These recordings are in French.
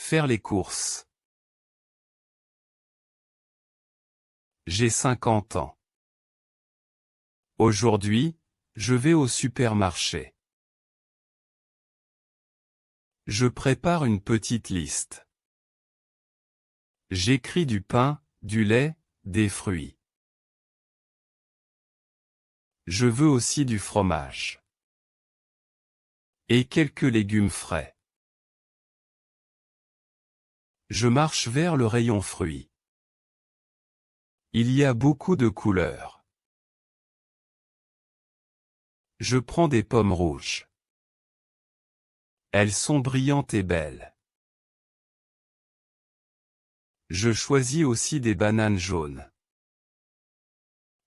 Faire les courses. J'ai 50 ans. Aujourd'hui, je vais au supermarché. Je prépare une petite liste. J'écris du pain, du lait, des fruits. Je veux aussi du fromage. Et quelques légumes frais. Je marche vers le rayon fruits. Il y a beaucoup de couleurs. Je prends des pommes rouges. Elles sont brillantes et belles. Je choisis aussi des bananes jaunes.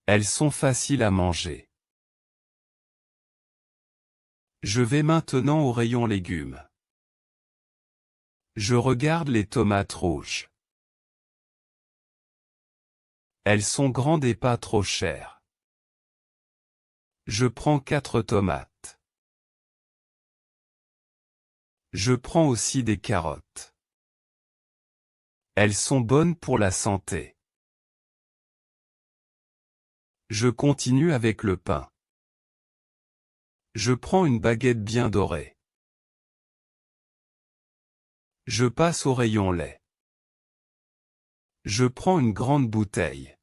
Elles sont faciles à manger. Je vais maintenant au rayon légumes. Je regarde les tomates rouges. Elles sont grandes et pas trop chères. Je prends 4 tomates. Je prends aussi des carottes. Elles sont bonnes pour la santé. Je continue avec le pain. Je prends une baguette bien dorée. Je passe au rayon lait. Je prends une grande bouteille.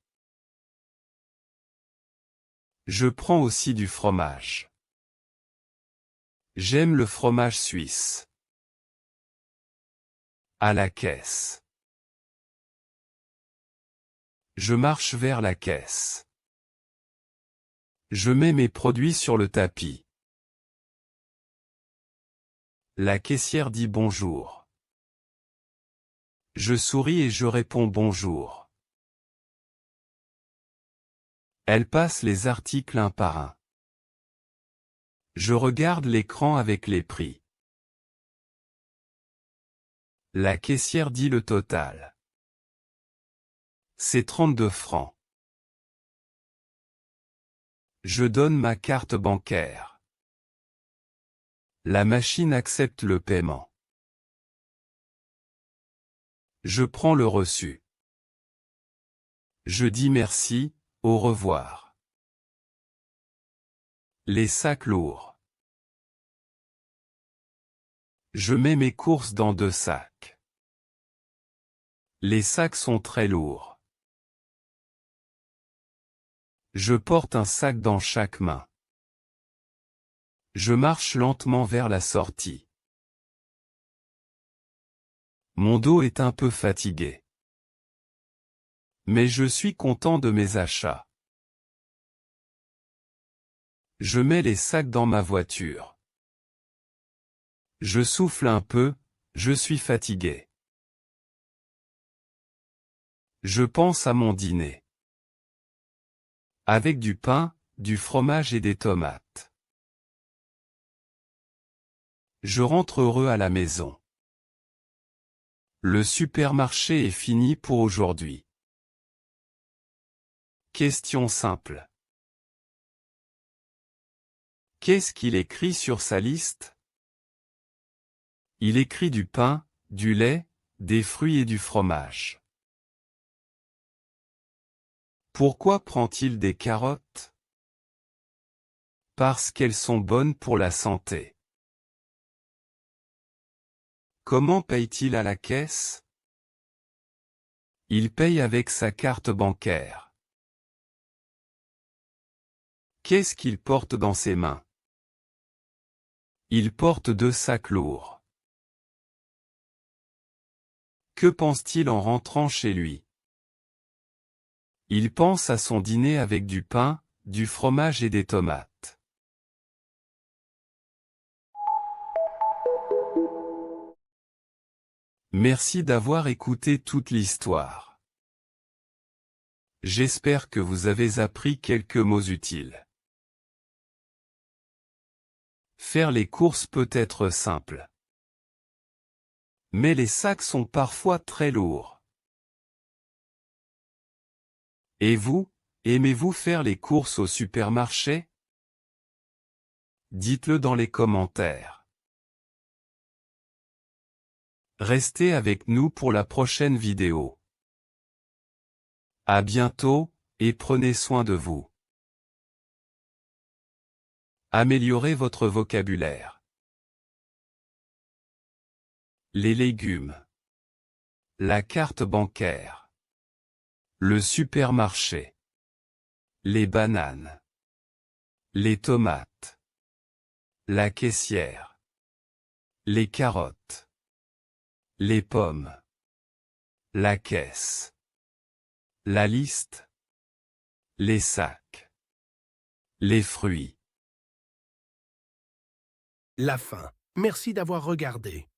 Je prends aussi du fromage. J'aime le fromage suisse. À la caisse. Je marche vers la caisse. Je mets mes produits sur le tapis. La caissière dit bonjour. Je souris et je réponds bonjour. Elle passe les articles un par un. Je regarde l'écran avec les prix. La caissière dit le total. C'est 32 francs. Je donne ma carte bancaire. La machine accepte le paiement. Je prends le reçu. Je dis merci, au revoir. Les sacs lourds. Je mets mes courses dans 2 sacs. Les sacs sont très lourds. Je porte un sac dans chaque main. Je marche lentement vers la sortie. Mon dos est un peu fatigué. Mais je suis content de mes achats. Je mets les sacs dans ma voiture. Je souffle un peu, je suis fatigué. Je pense à mon dîner. Avec du pain, du fromage et des tomates. Je rentre heureux à la maison. Le supermarché est fini pour aujourd'hui. Question simple. Qu'est-ce qu'il écrit sur sa liste? Il écrit du pain, du lait, des fruits et du fromage. Pourquoi prend-il des carottes? Parce qu'elles sont bonnes pour la santé. Comment paye-t-il à la caisse? Il paye avec sa carte bancaire. Qu'est-ce qu'il porte dans ses mains? Il porte 2 sacs lourds. Que pense-t-il en rentrant chez lui? Il pense à son dîner avec du pain, du fromage et des tomates. Merci d'avoir écouté toute l'histoire. J'espère que vous avez appris quelques mots utiles. Faire les courses peut être simple. Mais les sacs sont parfois très lourds. Et vous, aimez-vous faire les courses au supermarché? Dites-le dans les commentaires. Restez avec nous pour la prochaine vidéo. À bientôt, et prenez soin de vous. Améliorez votre vocabulaire. Les légumes. La carte bancaire. Le supermarché. Les bananes. Les tomates. La caissière. Les carottes. Les pommes. La caisse. La liste. Les sacs. Les fruits. La fin. Merci d'avoir regardé.